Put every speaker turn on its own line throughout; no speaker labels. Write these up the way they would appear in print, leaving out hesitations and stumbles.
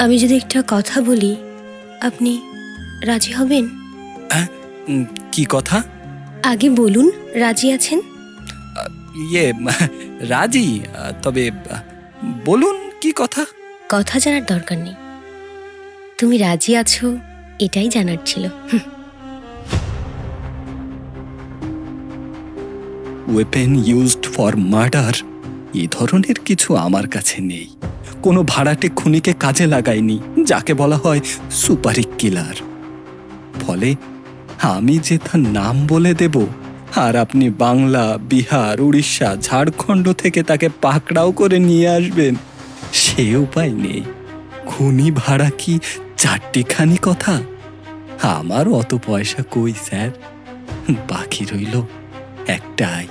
আমি যদি একটা কথা বলি, আপনি রাজি হবেন?
কি কথা?
আগে বলুন, রাজি আছেন?
ইয়ে রাজি, তবে বলুন কি কথা।
কথা জানার দরকার নেই, তুমি রাজি আছো এটাই জানার ছিল।
ওয়েপেন ইউজড ফর মার্ডার, এই ধরনের কিছু আমার কাছে নেই। কোনো ভাড়াটে খুনিকে কাজে লাগাইনি, যাকে বলা হয় সুপারি কিলার। ফলে আমি যে তার নাম বলে দেব, আর আপনি বাংলা, বিহার, উড়িষ্যা, ঝাড়খণ্ড থেকে তাকে পাকড়াও করে নিয়ে আসবেন, সে উপায় নেই। খুনি ভাড়া কি চারটিখানি কথা? আমার অত পয়সা কই স্যার, বাকি রইল একটাই,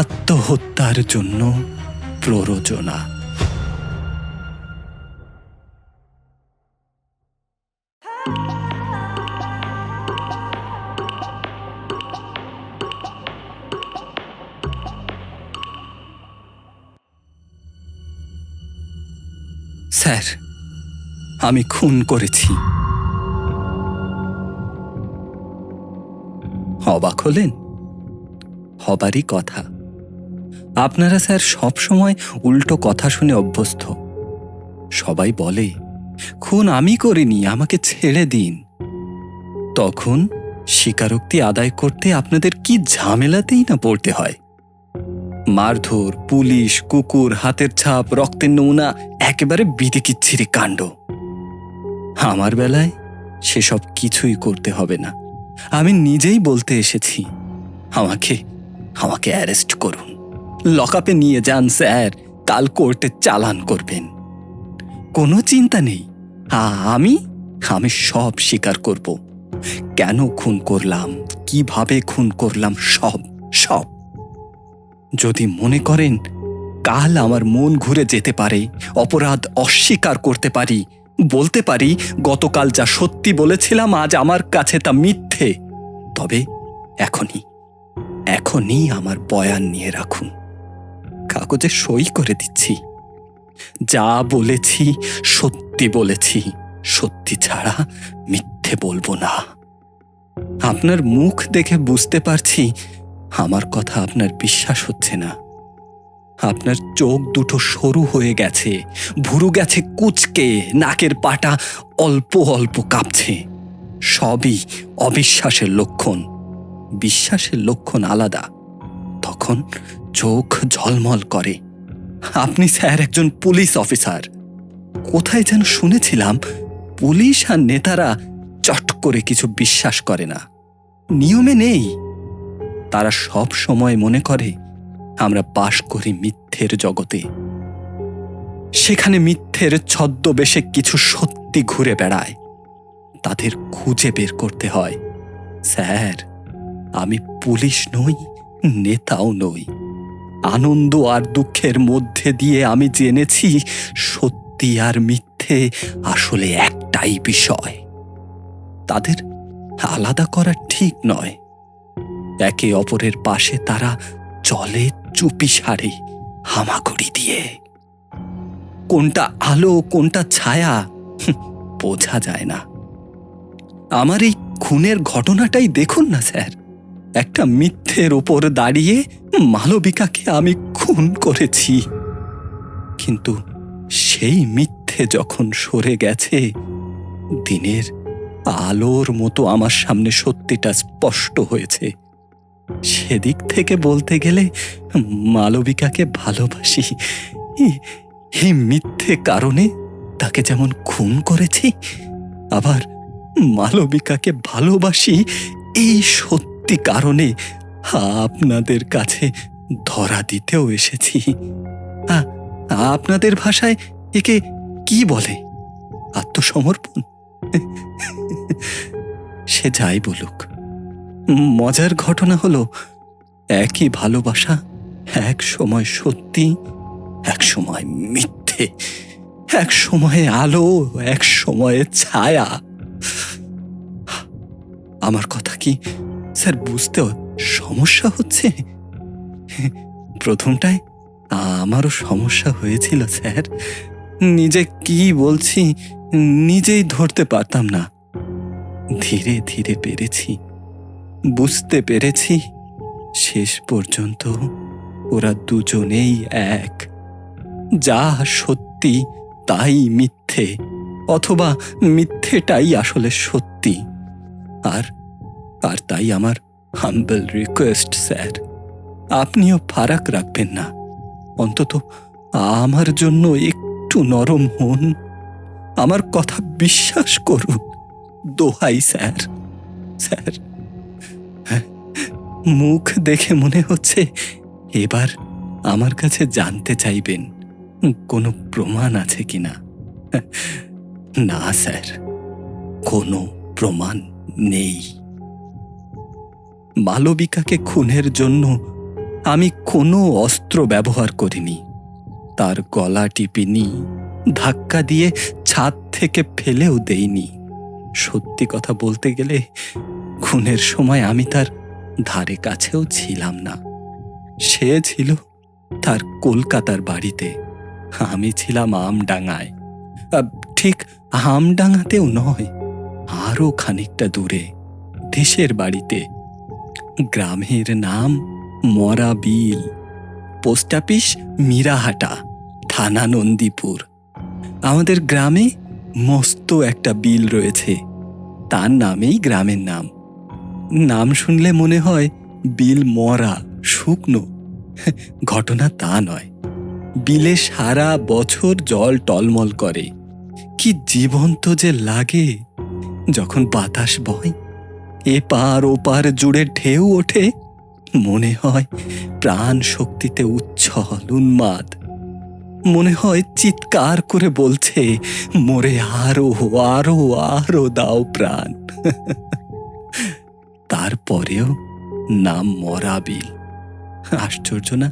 আত্মহত্যার জন্য প্ররোচনা। স্যার, আমি খুন করেছি। অবাক হলেন? হবারই কথা। আপনারা স্যার সব সময় উল্টো কথা শুনে অভ্যস্ত। সবাই বলে খুন আমি করিনি, আমাকে ছেড়ে দিন। তখন স্বীকারোক্তি আদায় করতে আপনাদের কি ঝামেলাতেই না পড়তে হয়। মারধর, পুলিশ, কুকুর, হাতের ছাপ, রক্তের নমুনা, একেবারে বিদিকিচ্ছিরি কাণ্ড। আমার বেলায় সেসব কিছুই করতে হবে না। আমি নিজেই বলতে এসেছি, আমাকে আমাকে অ্যারেস্ট করুন, লকআপে নিয়ে যান স্যার, কাল কোর্টে চালান করবেন। কোনো চিন্তা নেই, আমি আমি সব স্বীকার করব। কেন খুন করলাম, কিভাবে খুন করলাম, সব সব। যদি মনে করেন কাল আমার মন ঘুরে যেতে পারে, অপরাধ অস্বীকার করতে পারি, বলতে পারি গতকাল যা সত্যি বলেছিলাম আজ আমার কাছে তা মিথ্যে, তবে এখনই আমার বয়ান নিয়ে রাখুন। কাগজে সই করে দিচ্ছি। যা বলেছি সত্যি বলেছি, সত্যি ছাড়া মিথ্যে বলবো না। আপনার মুখ দেখে বুঝতে পারছি আমার কথা আপনার বিশ্বাস হচ্ছে না। আপনার চোখ দুটো সরু হয়ে গেছে, ভুরু গেছে কুঁচকে, নাকের পাটা অল্প অল্প কাঁপছে। সবই অবিশ্বাসের লক্ষণ। বিশ্বাসের লক্ষণ আলাদা, তখন চোখ ঝলমল করে। আপনি স্যার একজন পুলিশ অফিসার। কোথায় যেন শুনেছিলাম পুলিশ আর নেতারা চট করে কিছু বিশ্বাস করে না, নিয়মে নেই। তারা সব সময় মনে করে আমরা বাস করি মিথ্যের জগতে। সেখানে মিথ্যের ছদ্মবেশে কিছু সত্যি ঘুরে বেড়ায়, তাদের খুঁজে বের করতে হয়। স্যার, আমি পুলিশ নই, নেতাও নই। আনন্দ আর দুঃখের মধ্যে দিয়ে আমি জেনেছি সত্যি আর মিথ্যে আসলে একটাই বিষয়। তাদের আলাদা করা ঠিক নয়। একে অপরের পাশে তারা চলে চুপি সারে, হামাগুড়ি দিয়ে। কোনটা আলো কোনটা ছায়া বোঝা যায় না। আমার এই খুনের ঘটনাটাই দেখুন না স্যার। একটা মিথ্যের ওপর দাঁড়িয়ে মালবিকাকে আমি খুন করেছি, কিন্তু সেই মিথ্যে যখন সরে গেছে, দিনের আলোর মতো আমার সামনে সত্যিটা স্পষ্ট হয়েছে। সেদিক থেকে বলতে গেলে মালবিকাকে ভালোবাসি। এই মিথ্যে কারণে তাকে যেমন খুন করেছি, আবার মালবিকাকে ভালোবাসি এই সত্যি কারণে আপনাদের কাছে ধরা দিতেও এসেছি। আপনাদের ভাষায় একে কি বলে? আত্মসমর্পণ? সে যাই বলুক, মজার ঘটনা হলো একই ভালোবাসা এক সময় সত্যি, এক সময় মিথ্যে, এক সময়ে আলো, এক সময়ে ছায়া। আমার কথা কি স্যার বুঝতে সমস্যা হচ্ছে? প্রথমটায় আমারও সমস্যা হয়েছিল স্যার, নিজে কি বলছি নিজেই ধরতে পারতাম না। ধীরে ধীরে পেরেছি, বুঝতে পেরেছি শেষ পর্যন্ত ওরা দুজনেই এক। যা সত্যি তাই মিথ্যে, অথবা মিথ্যেটাই আসলে সত্যি। আর আর তাই আমার হাম্বল রিকোয়েস্ট স্যার, আপনিও ফারাক রাখবেন না। অন্তত আমার জন্য একটু নরম হন, আমার কথা বিশ্বাস করুন। দোহাই স্যার। স্যার, মুখ দেখে মনে হচ্ছে এবার আমার কাছে জানতে চাইবেন কোনো প্রমাণ আছে কিনা। না স্যার, কোনো প্রমাণ নেই। মালবিকাকে খুনের জন্য আমি কোনো অস্ত্র ব্যবহার করিনি। তার গলা টিপিনি, ধাক্কা দিয়ে ছাদ থেকে ফেলেও দেইনি। সত্যি কথা বলতে গেলে খুনের সময় আমি তার ধারে কাছেও ছিলাম না। সে ছিল তার কলকাতার বাড়িতে, আমি ছিলাম আমডাঙ্গায়। ঠিক আমডাঙ্গাতেও নয়, আরো খানিকটা দূরে, দেশের বাড়িতে। গ্রামের নাম মরা বিল, পোস্ট অফিস মিরাহাটা, থানা নন্দীপুর। আমাদের গ্রামে মস্ত একটা বিল রয়েছে, তার নামেই গ্রামের নাম। নাম শুনলে মনে হয় বিল মরা, শুকনো। ঘটনা তা নয়। বিলে সারা বছর জল টলমল করে, কি জীবন্ত যে লাগে। যখন বাতাস বয়, এপার ওপার জুড়ে ঢেউ ওঠে, মনে হয় প্রাণ শক্তিতে উচ্ছল উন্মাদ। মনে হয় চিৎকার করে বলছে, মোরে আরো আরো আরো দাও প্রাণ। তারপরেও নাম মরা বিল। আশ্চর্য না?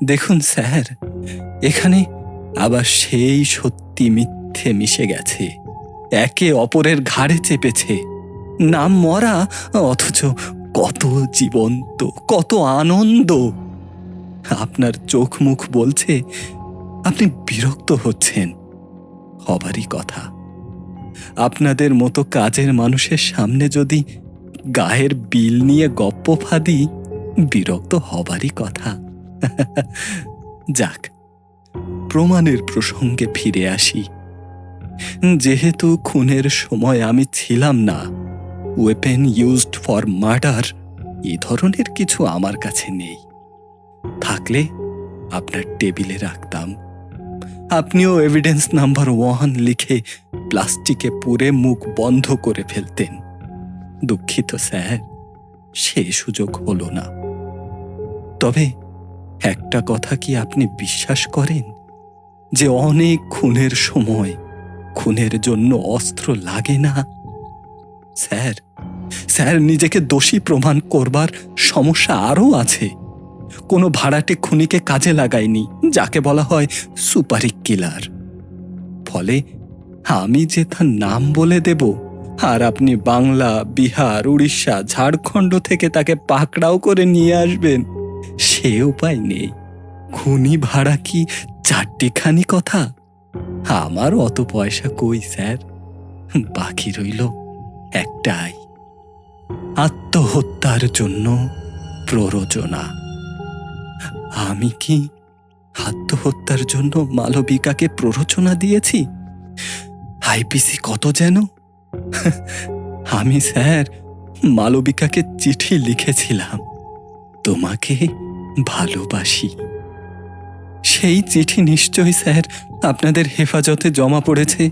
দেখুন স্যার, এখানে আবার সেই সত্যি মিথ্যে মিশে গেছে, একে অপরের ঘাড়ে চেপেছে। নাম মরা, অথচ কত জীবন্ত, কত আনন্দ। আপনার চোখ মুখ বলছে আপনি বিরক্ত হচ্ছেন। হবারই কথা। আপনাদের মতো কাজের মানুষের সামনে যদি গায়ের বিল নিয়ে গপ্প ফাঁদি, বিরক্ত হবারই কথা। যাক, প্রমাণের প্রসঙ্গে ফিরে আসি। যেহেতু খুনের সময় আমি ছিলাম না, ওয়েপেন ইউজড ফর মার্ডার এই ধরনের কিছু আমার কাছে নেই। থাকলে আপনার টেবিলে রাখতাম। আপনিও এভিডেন্স নাম্বার 1 লিখে প্লাস্টিকে পুরে মুখ বন্ধ করে ফেলতেন। দুঃখিত স্যার, সে সুযোগ হলো না। তবে একটা কথা কি আপনি বিশ্বাস করেন যে অনেক খুনের সময় খুনের জন্য অস্ত্র লাগে না? স্যার, স্যার, নিজেকে দোষী প্রমাণ করবার সমস্যা আরও আছে। কোনো ভাড়াটে খুনিকে কাজে লাগায়নি, যাকে বলা হয় সুপারি কিলার। ফলে আমি যে তার নাম বলে দেব, আর আপনি বাংলা, বিহার, উড়িষ্যা, ঝাড়খণ্ড থেকে তাকে পাকড়াও করে নিয়ে আসবেন, সে উপায় নেই। খুনি ভাড়া কি 4টিখানি কথা? আমার অত পয়সা কই স্যার। বাকি রইল একটাই, আত্মহত্যার জন্য প্ররোচনা। আমি কি আত্মহত্যার জন্য মালবিকাকে প্ররোচনা দিয়েছি? আইপিসি কত যেন? আমি স্যার মালবিকাকে চিঠি লিখেছিলাম, তোমাকে ভালোবাসি। সেই চিঠি নিশ্চয়ই স্যার আপনাদের হেফাজতে জমা পড়েছে।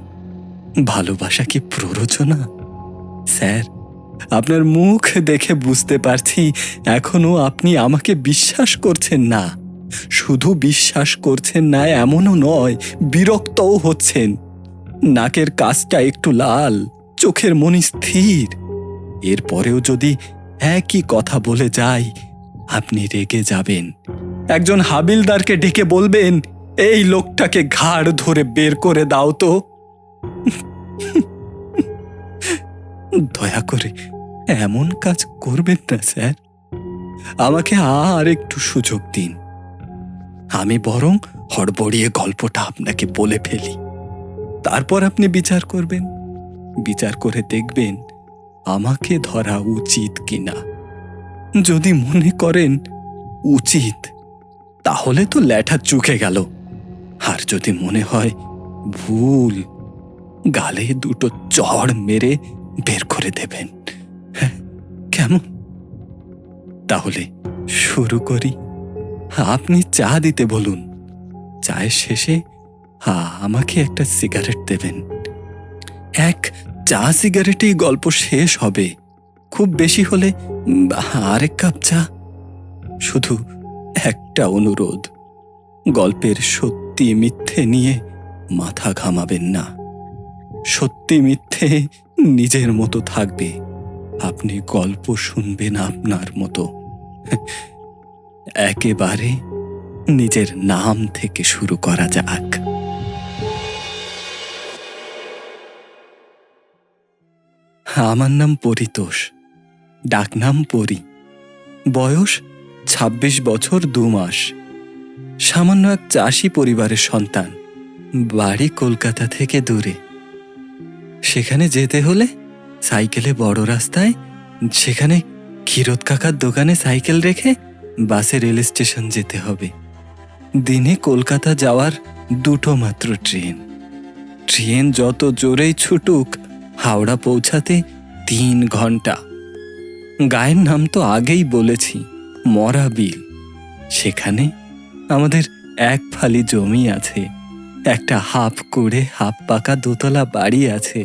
ভালোবাসা কি প্ররোচনা? স্যার, আপনার মুখ দেখে বুঝতে পারছি এখনো আপনি আমাকে বিশ্বাস করছেন না। শুধু বিশ্বাস করছেন না এমনও নয়, বিরক্তও হচ্ছেন। নাকের কাছটা একটু লাল, চোখের মনি স্থির। এরপরেও যদি একই কথা বলে যাই, আপনি রেগে যাবেন। একজন হাবিলদারকে ডেকে বলবেন, এই লোকটাকে ঘাড় ধরে বের করে দাও তো। দয়া করে এমন কাজ করবেন না স্যার। আমাকে আর একটু সুযোগ দিন। আমি বরং হড়বড়িয়ে গল্পটা আপনাকে বলে ফেলি, তারপর আপনি বিচার করবেন। বিচার করে দেখবেন আমাকে ধরা উচিত কিনা। যদি মনে করেন উচিত, তাহলে তো ল্যাঠা চুকে গেল। আর যদি মনে হয় ভুল, গালে দুটো চড় মেরে বের করে দেবেন। হ্যাঁ, কেমন? তাহলে শুরু করি। আপনি চা দিতে বলুন। চায়ের শেষে আমাকে একটা সিগারেট দেবেন। এক চা সিগারেটেই গল্প শেষ হবে। খুব বেশি হলে আরেক কাপ চা। শুধু একটা অনুরোধ, গল্পের সত্যি মিথ্যে নিয়ে মাথা ঘামাবেন না। সত্যি মিথ্যে নিজের মতো থাকবে, আপনি গল্প শুনবেন আপনার মতো। একেবারে নিজের নাম থেকে শুরু করা যাক। আমার নাম পরিতোষ, ডাকনাম পরি। বয়স ২৬ বছর ২ মাস। সামান্য এক চাষি পরিবারের সন্তান। বাড়ি কলকাতা থেকে দূরে। সেখানে যেতে হলে সাইকেলে বড় রাস্তায়, সেখানে ক্ষীরোদ কাকার দোকানে সাইকেল রেখে বাসে রেল স্টেশন যেতে হবে। দিনে কলকাতা যাওয়ার দুটো মাত্র ট্রেন। ট্রেন যত জোরেই ছুটুক, হাওড়া পৌঁছাতে ৩ ঘন্টা। গায়ের নাম তো আগেই বলেছি, মরাবিল। সেখানে আমাদের এক ফালি জমি আছে, একটা হাফ কুড়ে হাফ পাকা দোতলা বাড়ি আছে।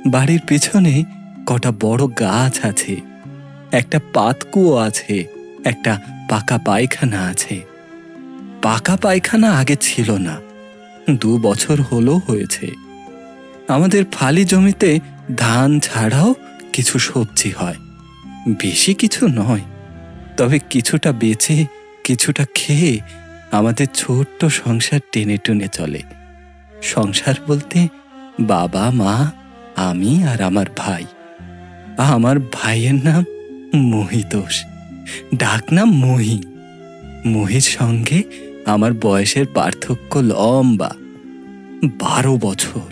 বাড়ির পেছনে কটা বড় গাছ আছে, একটা পাতকুয়ো আছে, একটা পাকা পায়খানা আছে। পাকা পায়খানা আগে ছিল না, ২ বছর হলো হয়েছে। আমাদের ফালি জমিতে ধান ছাড়াও কিছু সবজি হয়। বেশি কিছু নয়, তবে কিছুটা বেচে কিছুটা খেয়ে আমাদের ছোট্ট সংসার টেনে টুনে চলে। সংসার বলতে বাবা, মা, আমি আর আমার ভাই। আমার ভাইয়ের নাম মহিতোষ, ডাকনাম মহি। মহির সঙ্গে আমার বয়সের পার্থক্য লম্বা, ১২ বছর।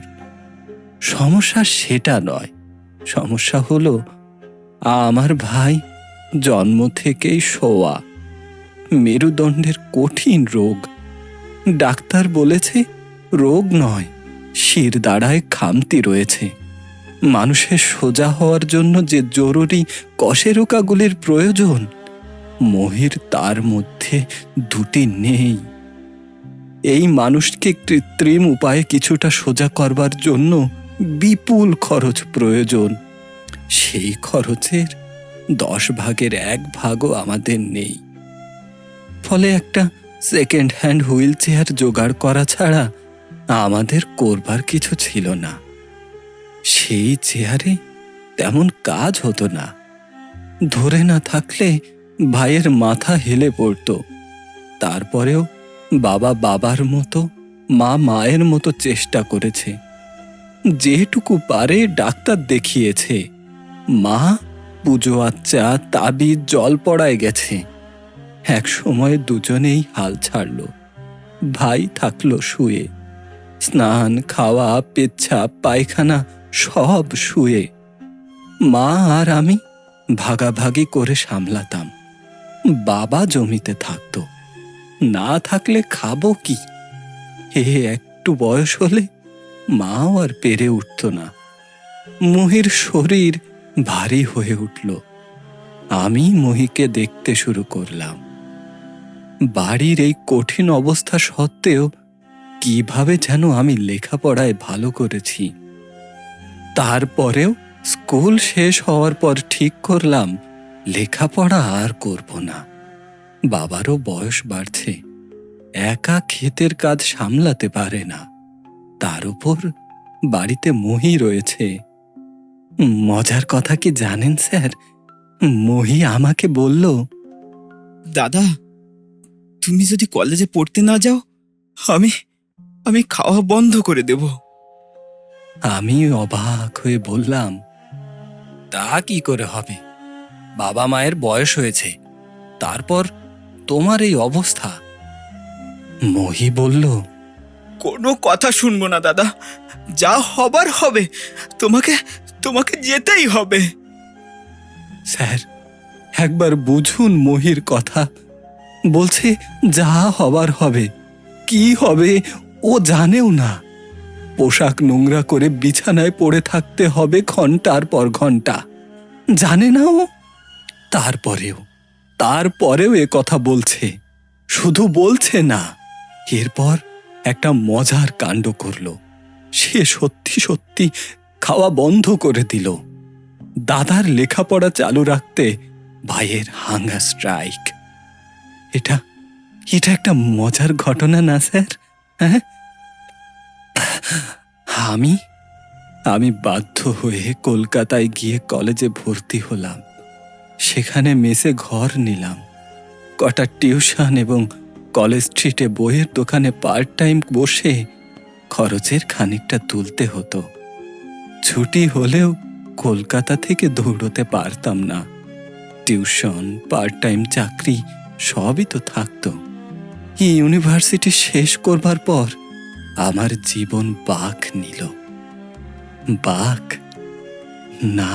সমস্যা সেটা নয়, সমস্যা হলো আমার ভাই জন্ম থেকেই শোয়া। মেরুদণ্ডের কঠিন রোগ। ডাক্তার বলেছে রোগ নয়, শির দাঁড়ায় খামতি রয়েছে। মানুষের সোজা হওয়ার জন্য যে জরুরি কশেরুকাগুলির প্রয়োজন, মহির তার মধ্যে দুটি নেই। এই মানুষকে কৃত্রিম উপায়ে কিছুটা সোজা করবার জন্য বিপুল খরচ প্রয়োজন। সেই খরচের ১০ ভাগের ১ ভাগও আমাদের নেই। ফলে একটা সেকেন্ড হ্যান্ড হুইল চেয়ার জোগাড় করা ছাড়া আমাদের করবার কিছু ছিল না। সেই চেয়ারে তেমন কাজ হতো না। ধরে না থাকলে ভাইয়ের মাথা হেলে পড়ত। তারপরেও বাবা বাবার মতো, মা মায়ের মতো চেষ্টা করেছে। যেটুকু পারে ডাক্তার দেখিয়েছে। মা পুজো আচ্চা তাবিজ জল পড়ায় গেছে। এক সময় দুজনেই হাল ছাড়ল। ভাই থাকলো শুয়ে। স্নান, খাওয়া, পেচ্ছাপ, পায়খানা সব শুয়ে। মা আর আমি ভাগাভাগি করে সামলাতাম। বাবা জমিতে থাকতো। না থাকলে খাবো কি? একটু বয়স হলে মাও আর পেরে উঠত না। মহির শরীর ভারী হয়ে উঠল। আমি মহিকে দেখতে শুরু করলাম। বাড়ির এই কঠিন অবস্থা সত্ত্বেও কিভাবে যেন আমি লেখাপড়ায় ভালো করেছি। তারপরেও স্কুল শেষ হওয়ার পর ঠিক করলাম লেখাপড়া আর করব না। বাবারও বয়স বাড়ছে, একা ক্ষেতের কাজ সামলাতে পারে না। তার উপর বাড়িতে মহি রয়েছে। মজার কথা কি জানেন স্যার? মহি আমাকে বলল,
দাদা, তুমি যদি কলেজে পড়তে না যাও, আমি আমি খাওয়া বন্ধ করে দেব।
আমি অবাক হয়ে বললাম, তা কি করে হবে? বাবা মায়ের বয়স হয়েছে, তারপর তোমার এই অবস্থা। মহি বলল,
কোনো কথা শুনবো না দাদা, যা হবার হবে, তোমাকে তোমাকে যেতেই হবে।
স্যার একবার বুঝুন মহির কথা। বলছে যা হবার হবে। কি হবে ও জানেও না। পোশাক নোংরা করে বিছানায় পড়ে থাকতে হবে ঘন্টার পর ঘন্টা, জানে না ও। তারপরেও এ কথা বলছে। শুধু বলছে না, এরপর একটা মজার কাণ্ড করলো। সে সত্যি সত্যি খাওয়া বন্ধ করে দিল। দাদার লেখাপড়া চালু রাখতে ভাইয়ের হাঙ্গার স্ট্রাইক। এটা একটা মজার ঘটনা না স্যার? হ্যাঁ, আমি বাধ্য হয়ে কলকাতায় গিয়ে কলেজে ভর্তি হলাম। সেখানে মেসে ঘর নিলাম। কটা টিউশন এবং কলেজ স্ট্রিটে বইয়ের দোকানে পার্ট টাইম বসে খরচের খানিকটা তুলতে হতো। ছুটি হলেও কলকাতা থেকে দৌড়তে পারতাম না। টিউশন, পার্ট টাইম চাকরি সবই তো থাকতো। ইউনিভার্সিটি শেষ করবার পর আমার জীবন বাঁক নিল। বাঁক না,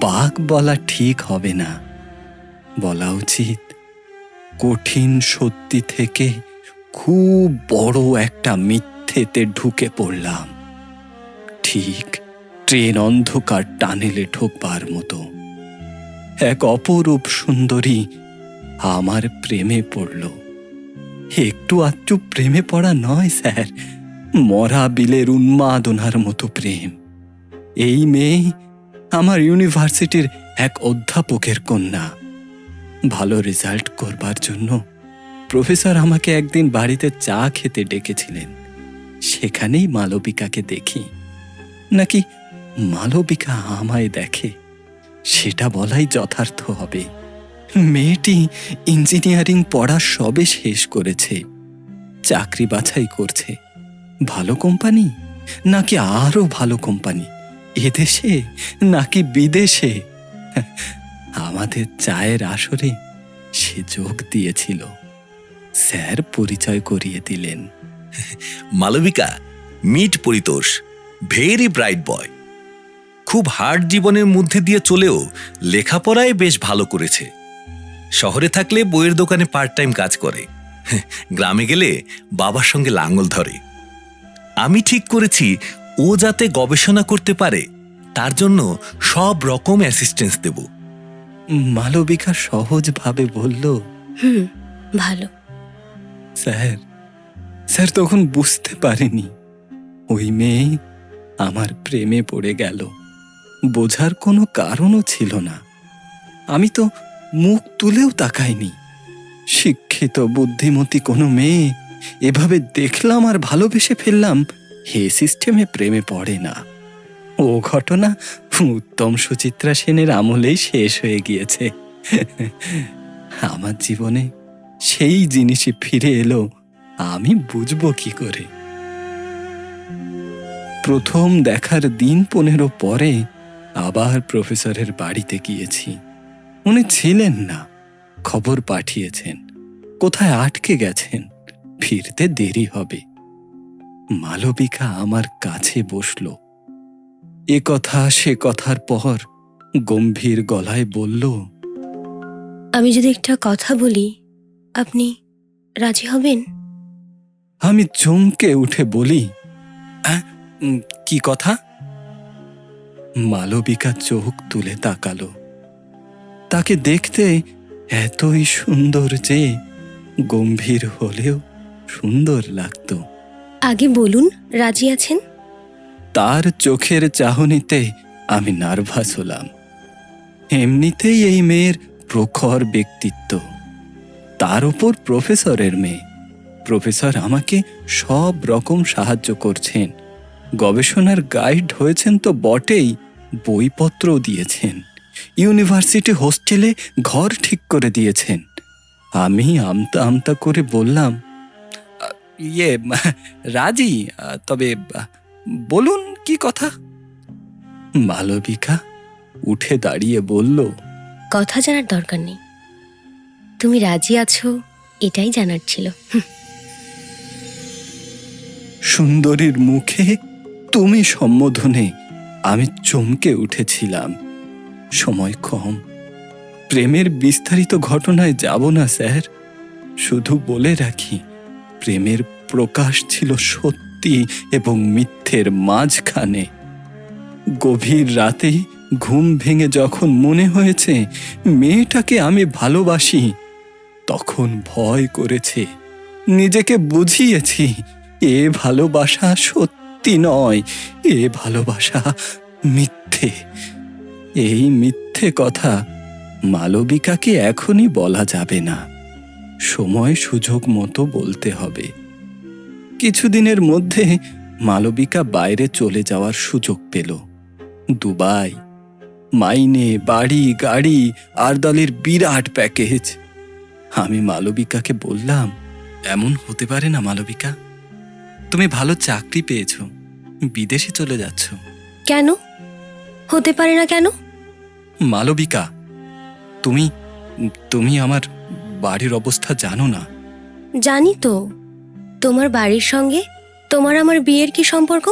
বাঁক বলা ঠিক হবে না, বলা উচিত কঠিন সত্যি থেকে খুব বড় একটা মিথ্যেতে ঢুকে পড়লাম। ঠিক ট্রেন অন্ধকার টানেলে ঢোকবার মতো। এক অপরূপ সুন্দরী আমার প্রেমে পড়ল। একটু আধটু প্রেমে পড়া নয় স্যার, মরা বিলের উন্মাদনার মতো প্রেম। এই মেয়ে আমার ইউনিভার্সিটির এক অধ্যাপকের কন্যা। ভালো রেজাল্ট করবার জন্য প্রফেসর আমাকে একদিন বাড়িতে চা খেতে ডেকেছিলেন। সেখানেই মালবিকাকে দেখি, নাকি মালবিকা আমায় দেখে সেটা বলাই যথার্থ হবে। মেয়েটি ইঞ্জিনিয়ারিং পড়া সবে শেষ করেছে, চাকরি বাছাই করছে। ভালো কোম্পানি নাকি আরো ভালো কোম্পানি, এদেশে নাকি বিদেশে। আমাদের চায়ের আসরে সে যোগ দিয়েছিল। স্যার পরিচয় করিয়ে দিলেন।
Malabika, meet Paritosh, very bright boy. খুব হার্ড জীবনের মধ্যে দিয়ে চলেও লেখাপড়ায় বেশ ভালো করেছে। শহরে থাকলে বইয়ের দোকানে পার্ট টাইম কাজ করে, গ্রামে গেলে বাবার সঙ্গে লাঙল ধরে। আমি ঠিক করেছি ও যাতে গবেষণা করতে পারে তার জন্য সব রকম অ্যাসিস্ট্যান্স দেব।
মালবিকা সহজভাবে বলল,
ভালো।
স্যার তখন বুঝতে পারিনি ওই মেয়ে আমার প্রেমে পড়ে গেল। বোঝার কোনো কারণও ছিল না। আমি তো মুখ তুলেও তাকাইনি। শিক্ষিত বুদ্ধিমতী কোনো মেয়ে এভাবে দেখলাম আর ভালোবেসে ফেললাম, হে সিস্টেমে প্রেমে পড়ে না। ও ঘটনা উত্তম সুচিত্রা সেনের আমলেই শেষ হয়ে গিয়েছে। আমার জীবনে সেই জিনিসই ফিরে এলো, আমি বুঝবো কি করে? প্রথম দেখার দিন 15 পরে আবার প্রফেসরের বাড়িতে গিয়েছি। উনি ছিলেন না, খবর পাঠিয়েছেন কোথায় আটকে গেছেন, ফিরতে দেরি হবে। মালবিকা আমার কাছে বসল। এ কথা সে কথার পর গম্ভীর গলায় বলল,
আমি যদি একটা কথা বলি, আপনি রাজি হবেন?
আমি চমকে উঠে বলি, কি কথা? মালবিকা চোখ তুলে তাকালো। তাকে দেখতে এতই সুন্দর যে গম্ভীর হলেও সুন্দর লাগতো।
আগে বলুন, রাজি আছেন?
তার চোখের চাহনিতে আমি নার্ভাস হলাম। এমনিতেই এই মেয়ের প্রখর ব্যক্তিত্ব, তার উপর প্রফেসরের মেয়ে। প্রফেসর আমাকে সব রকম সাহায্য করছেন, গবেষণার গাইড হয়েছেন তো বটেই, বইপত্রও দিয়েছেন, ইউনিভার্সিটি হোস্টেলে ঘর ঠিক করে দিয়েছেন। আমি আমতা আমতা করে বললাম, রাজি, তবে বলুন কি কথা? মালবিকা উঠে দাঁড়িয়ে বলল,
কথা জানার দরকার নেই, তুমি রাজি আছো এটাই জানার ছিল।
সুন্দরীর মুখে তুমি সম্বোধনে আমি চমকে উঠেছিলাম। সময় কম, প্রেমের বিস্তারিত ঘটনায় যাব না স্যার। শুধু বলে রাখি, প্রেমের প্রকাশ ছিল সত্যি এবং মিথ্যের মাঝখানে। গভীর রাতে ঘুম ভেঙে যখন মনে হয়েছে মেয়েটাকে আমি ভালোবাসি, তখন ভয় করেছে। নিজেকে বুঝিয়েছি এ ভালোবাসা সত্যি নয়, এ ভালোবাসা মিথ্যে। এই মিথ্যে কথা মালবিকাকে এখনই বলা যাবে না, সময় সুযোগ মতো বলতে হবে। কিছুদিনের মধ্যে মালবিকা বাইরে চলে যাওয়ার সুযোগ পেল। দুবাই, মাইনে, বাড়ি, গাড়ি, আর দলের বিরাট প্যাকেজ। আমি মালবিকাকে বললাম, এমন হতে পারে না মালবিকা, তুমি ভালো চাকরি পেয়েছো, বিদেশে চলে যাচ্ছ।
কেন হতে পারে না? কেন?
মালবিকা, তুমি তুমি আমার বাড়ির অবস্থা জানো না।
জানি তো। তোমার বাড়ির সঙ্গে তোমার আমার বিয়ের কি সম্পর্ক?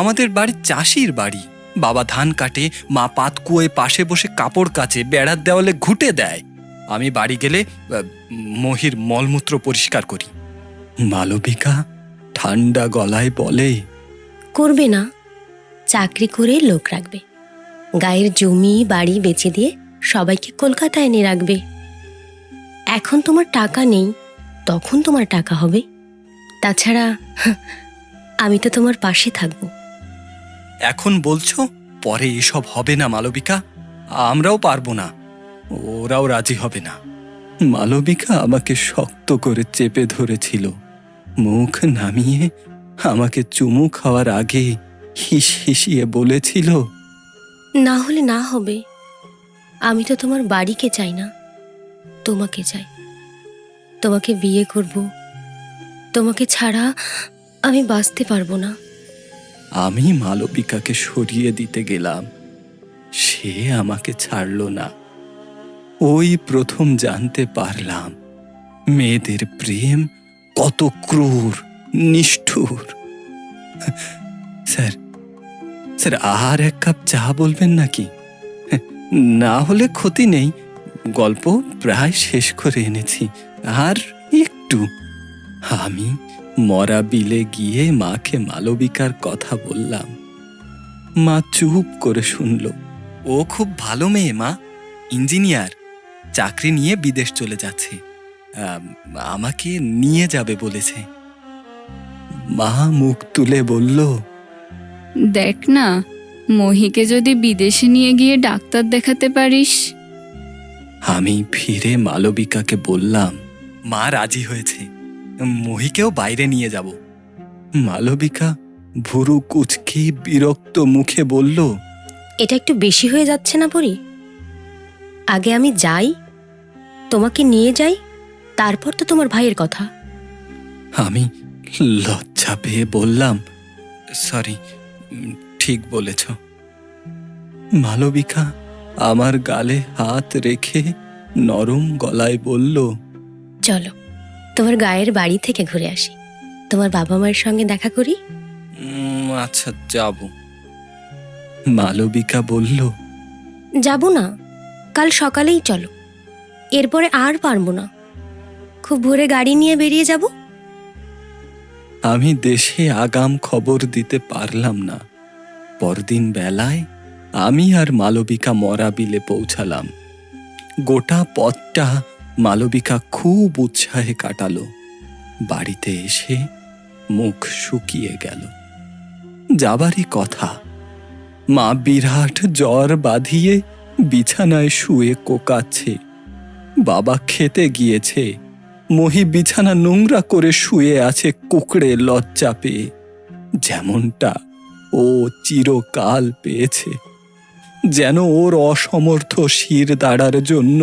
আমাদের বাড়ি চাষির বাড়ি। বাবা ধান কাটে, মা পাত কুয়োয় পাশে বসে কাপড় কাচে, বেড়ার দেওয়ালে ঘুঁটে দেয়। আমি বাড়ি গেলে মহির মলমূত্র পরিষ্কার করি। মালবিকা ঠান্ডা গলায় বলে,
করবে না, চাকরি করে লোক রাখবে, গায়ের জমি বাড়ি বেচে দিয়ে সবাইকে কলকাতায় এনে রাখবে। এখন তোমার টাকা নেই, তখন তোমার টাকা হবে। তাছাড়া আমি তো তোমার পাশে থাকবো।
এখন বলছো, পরে এসব হবে না মালবিকা, আমরাও পারবো না, ওরাও রাজি হবে না। মালবিকা আমাকে শক্ত করে চেপে ধরেছিল। মুখ নামিয়ে আমাকে চুমু খাওয়ার আগে হিসিয়ে বলেছিল,
না হলে না হবে। আমি তো তোমার বাড়িকে চাই না, তোমাকে চাই। তোমাকে বিয়ে করব, তোমাকে ছাড়া আমি বাঁচতে পারবো না।
আমি মালবিকাকে সরিয়ে দিতে গেলাম, সে আমাকে ছাড়ল না। ওই প্রথম জানতে পারলাম মেয়েদের প্রেম কত ক্রূর, নিষ্ঠুর। স্যার, স্যার আর এক কাপ চা বলবেন নাকি? না হলে ক্ষতি নেই, গল্প প্রায় শেষ করে এনেছি, আর একটু। আমি মরা বিলে গিয়ে মাকে মালবিকার কথা বললাম। মা চুপ করে শুনল। ও খুব ভালো মেয়ে মা, ইঞ্জিনিয়ার, চাকরি নিয়ে বিদেশ চলে যাচ্ছে, আমাকে নিয়ে যাবে বলেছে। মা মুখ তুলে বলল,
দেখ না, মহিকে যদি বিদেশে নিয়ে গিয়ে ডাক্তার দেখাতে পারিস।
আমি ফিরে মালবিকাকে বললাম, মা রাজি হয়েছে, মহিকেও বাইরে নিয়ে যাব। মালবিকা ভুরু কুচকে বিরক্ত মুখে বলল,
এটা একটু বেশি হয়ে যাচ্ছে না পরি? আগে আমি যাই, তোমাকে নিয়ে যাই, তারপর তো তোমার ভাইয়ের কথা।
আমি লজ্জা পেয়ে বললাম, সরি, ঠিক বলেছ। মালবিকা আমার গালে হাত রেখে নরম গলায় বলল,
চলো তোমার গায়ের বাড়ি থেকে ঘুরে আসি, তোমার বাবা মায়ের সঙ্গে দেখা করি।
আচ্ছা যাব। মালবিকা বলল,
যাব না, কাল সকালেই চলো, এরপরে আর পারবো না, খুব ভোরে গাড়ি নিয়ে বেরিয়ে যাব।
আমি দেশে আগাম খবর দিতে পারলাম না। পরদিন বেলায় আমি আর মালবিকা মরা বিলে পৌঁছালাম। গোটা পথটা মালবিকা খুব উৎসাহে কাটালো। বাড়িতে এসে মুখ শুকিয়ে গেল। যাবারই কথা, মা বিরাট জ্বর বাঁধিয়ে বিছানায় শুয়ে কোকাচ্ছে। বাবা খেতে গিয়েছে, মহি বিছানা নোংরা করে শুয়ে আছে কুকড়ে লজ্জা পেয়ে, যেমনটা ও চিরকাল পেয়েছে। যেন ওর অসমর্থ শির দাঁড়ার জন্য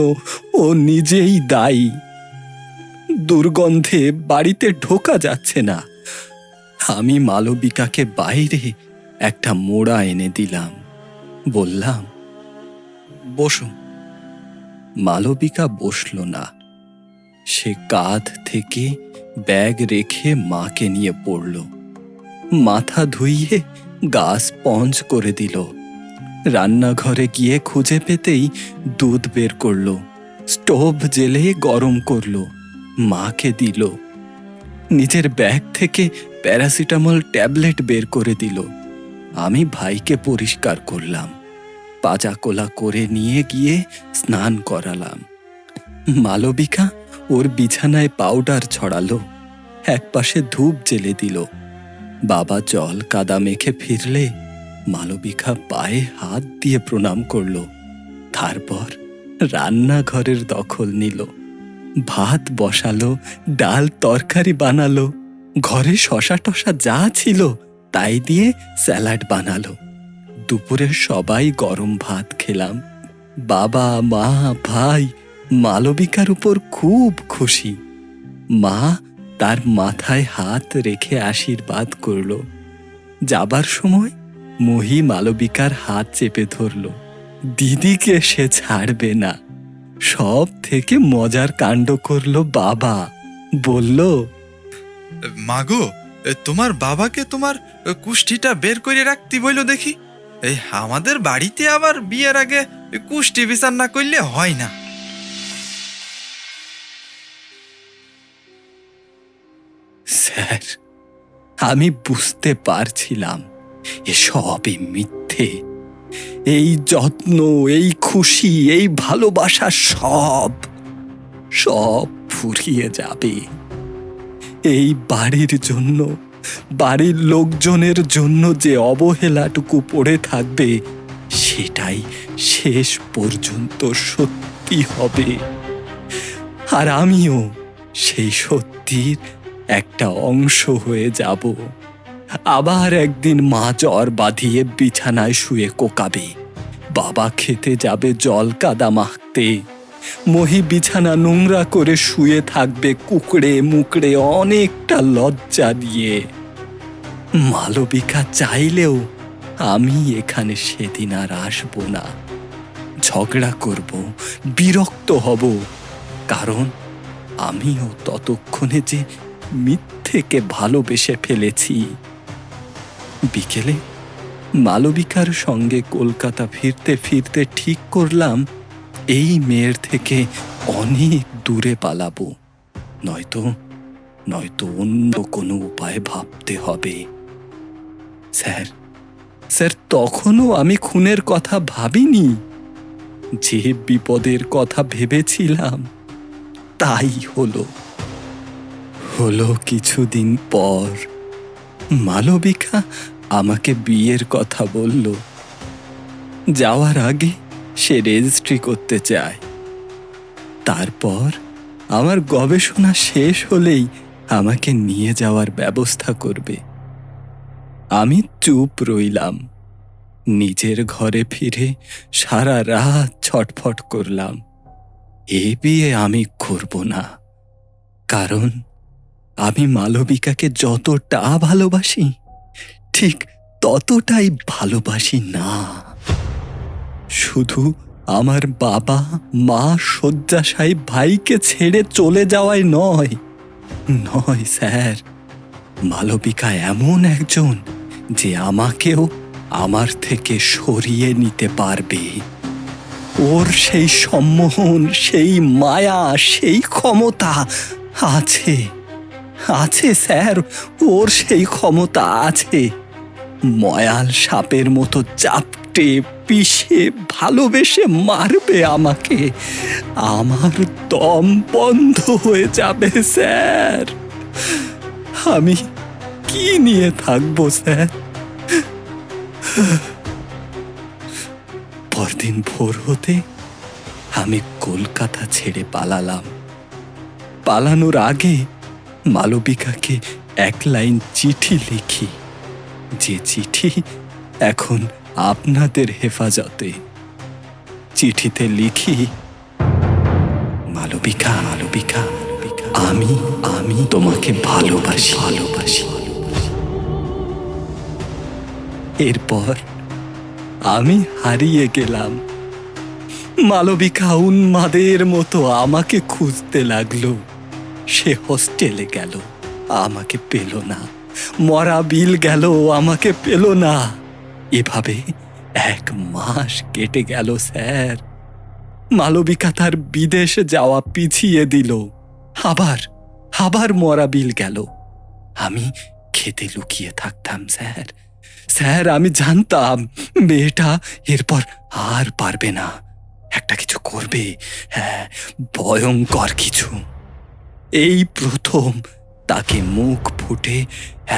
ও নিজেই দায়ী। দুর্গন্ধে বাড়িতে ঢোকা যাচ্ছে না। আমি মালবিকাকে বাইরে একটা মোড়া এনে দিলাম, বললাম, বসো। মালবিকা বসল না। সে কাঁধ থেকে ব্যাগ রেখে মাকে নিয়ে পড়ল। মাথা ধুইয়ে গা স্পঞ্জ করে দিল। রান্নাঘরে গিয়ে খুঁজে পেতেই দুধ বের করলো, স্টোভ জেলে গরম করলো, মাকে দিল। নিজের ব্যাগ থেকে প্যারাসিটামল ট্যাবলেট বের করে দিল। আমি ভাইকে পরিষ্কার করলাম, পাজাকোলা করে নিয়ে গিয়ে স্নান করালাম। মালবিকা ওর বিছানায় পাউডার ছড়ালো, একপাশে ধূপ জ্বেলে দিল। বাবা জল কাদা মেখে ফিরলে মালবিকা পায়ে হাত দিয়ে প্রণাম করল। তারপর রান্নাঘরের দখল নিল, ভাত বসালো, ডাল তরকারি বানালো, ঘরে শশা টশা যা ছিল তাই দিয়ে স্যালাড বানালো। দুপুরে সবাই গরম ভাত খেলাম। বাবা, মা, ভাই মালবিকার উপর খুব খুশি। মা তার মাথায় হাত রেখে আশীর্বাদ করল। যাবার সময় মহি মালবিকার হাত চেপে ধরল। দিদিকে সে ছাড়বে না। সব থেকে মজার কাণ্ড করলো বাবা। বলল,
মাগো, তোমার বাবাকে তোমার কুষ্টিটা বের করে রাখতে বইল দেখি। এই আমাদের বাড়িতে আবার বিয়ের আগে কুষ্টি বিচার না করলে হয় না।
স্যার, আমি বুঝতে পারছিলাম এসবই মিথ্যে। এই যত্ন, এই খুশি, এই ভালোবাসা সব সব ফুরিয়ে যাবে। এই বাড়ির জন্য, বাড়ির লোকজনের জন্য যে অবহেলাটুকু পড়ে থাকবে সেটাই শেষ পর্যন্ত সত্যি হবে। আর আমিও সেই সত্যির একটা অংশ হয়ে যাব। আবার একদিন মা জ্বর বাঁধিয়ে বিছানায় শুয়ে কোকাবে, বাবা খেতে যাবে জল কাদা মাখতে, মহি বিছানা নোংরা করে শুয়ে থাকবে কুকড়ে মুকড়ে অনেকটা লজ্জা দিয়ে। মালবিকা চাইলেও আমি এখানে সেদিন আর আসবো না। ঝগড়া করব, বিরক্ত হব, কারণ আমিও ততক্ষণে যে মিথ্যেকে ভালোবেসে ফেলেছি। বিকেলে মালবিকার সঙ্গে কলকাতা ফিরতে ফিরতে ঠিক করলাম এই মেয়ের থেকে অনেক দূরে পালাবো, নয়তো অন্য কোনো উপায় ভাবতে হবে। স্যার, তখনও আমি খুনের কথা ভাবিনি। যে বিপদের কথা ভেবেছিলাম তাই হলো কিছুদিন পর। মালবিকা আমাকে বিয়ের কথা বলল। যাওয়ার আগে সে রেজিস্ট্রি করতে চায়। তারপর আমার গবেষণা শেষ হলেই আমাকে নিয়ে যাওয়ার ব্যবস্থা করবে। আমি চুপ রইলাম। নিজের ঘরে ফিরে সারা রাত ছটফট করলাম। এ বিয়ে আমি করব না, কারণ আমি মালবিকাকে যতটা ভালোবাসি ঠিক ততটাই ভালোবাসি না। শুধু আমার বাবা মা শয্যাশায়ী ভাইকে ছেড়ে চলে যাওয়াই নয় স্যার, মালবিকা এমন একজন যে আমাকেও আমার থেকে সরিয়ে নিতে পারবে। ওর সেই সম্মোহন, সেই মায়া, সেই ক্ষমতা আছে স্যার, ওর সেই ক্ষমতা আছে। ময়াল সাপের মতো চাপটে পিষে ভালোবেসে মারবে আমাকে। আমার দম বন্ধ হয়ে যাবে স্যার। আমি কি নিয়ে থাকবো স্যার? পরদিন ভোর হতে আমি কলকাতা ছেড়ে পালালাম। পালানোর আগে মালবিকাকে এক লাইন চিঠি লিখি, যে চিঠি এখন আপনাদের হেফাজতে। চিঠিতে লিখি, মালবিকা, আমি তোমাকে ভালোবাসি। এরপর আমি হারিয়ে গেলাম। মালবিকা উন্মাদের মতো আমাকে খুঁজতে লাগলো। সে হোস্টেলে গেল, আমাকে পেল না। মরা বিল গেল, আমাকে পেল না। এভাবে 1 মাস কেটে গেল স্যার। মালবিকা তার বিদেশ যাওয়া পিছিয়ে দিল। আবার আবার মরা বিল গেল। আমি খেতে লুকিয়ে থাকতাম স্যার। স্যার, আমি জানতাম মেয়েটা এরপর আর পারবে না, একটা কিছু করবে, হ্যাঁ, ভয়ঙ্কর কিছু। এই প্রথম তাকে মুখ ফুটে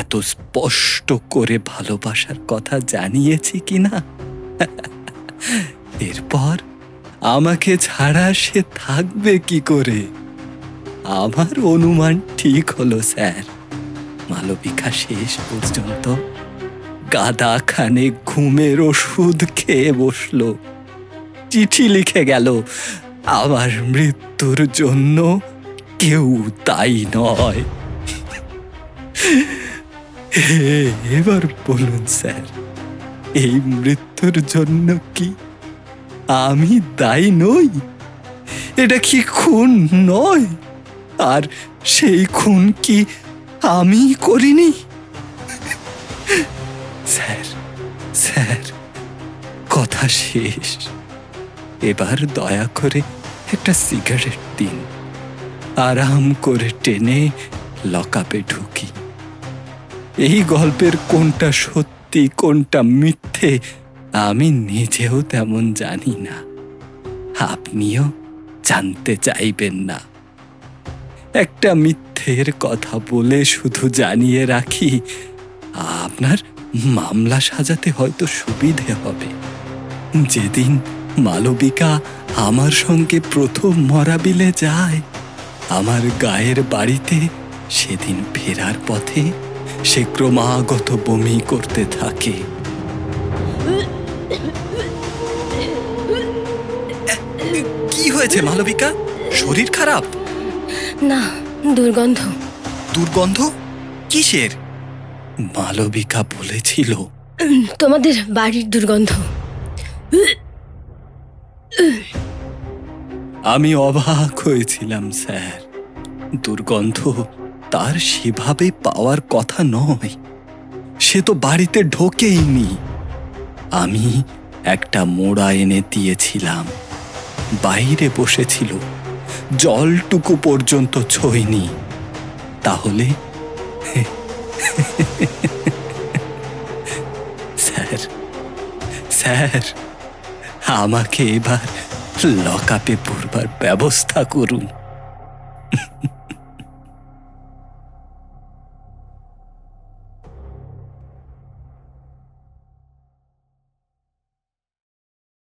এত স্পষ্ট করে ভালোবাসার কথা জানিয়েছি কিনা। এরপর আমাকে ছাড়া সে থাকবে কি করে? আমার অনুমান ঠিক হলো স্যার। মালবিকা শেষ পর্যন্ত গাদাখানে ঘুমের ওষুধ খেয়ে বসলো। চিঠি লিখে গেল, আমার মৃত্যুর জন্য কেউ দায়ী নয়। এবার বলুন স্যার, এই মৃত্যুর জন্য কি আমি দায়ী নই? এটা কি খুন নয়? আর সেই খুন কি আমি করিনি? স্যার, স্যার, কথা শেষ। এবার দয়া করে একটা সিগারেট দিন, আরাম করে টেনে লকআপে ঢুকি। এই গল্পের কোনটা সত্যি কোনটা মিথ্যে আমি নিজেও তেমন জানি না, আপনিও জানতে চাইবেন না। একটা মিথ্যের কথা বলে শুধু জানিয়ে রাখি, আপনার মামলা সাজাতে হয়তো সুবিধে হবে। যেদিন মালবিকা আমার সঙ্গে প্রথম মরাবিলে যায়, আমার গায়ের বাড়িতে, সেদিন ফেরার পথে সে ক্রমাগত বমি করতে থাকে। কি হয়েছে মালবিকা? শরীর খারাপ?
না, দুর্গন্ধ।
দুর্গন্ধ কিসের? মালবিকা বলেছিল
তোমাদের বাড়ির দুর্গন্ধ।
আমি অবাক হয়েছিলাম স্যার। দুর্গন্ধ তার সেভাবে পাওয়ার কথা নয়, সে তো বাড়িতে ঢোকেইনি। আমি একটা মোড়া এনে দিয়েছিলাম, বাইরে বসেছিল, জলটুকু পর্যন্ত ছোঁয়নি। তাহলে স্যার, স্যার, আমাকে এবার লকআপে পড়বার ব্যবস্থা করুন।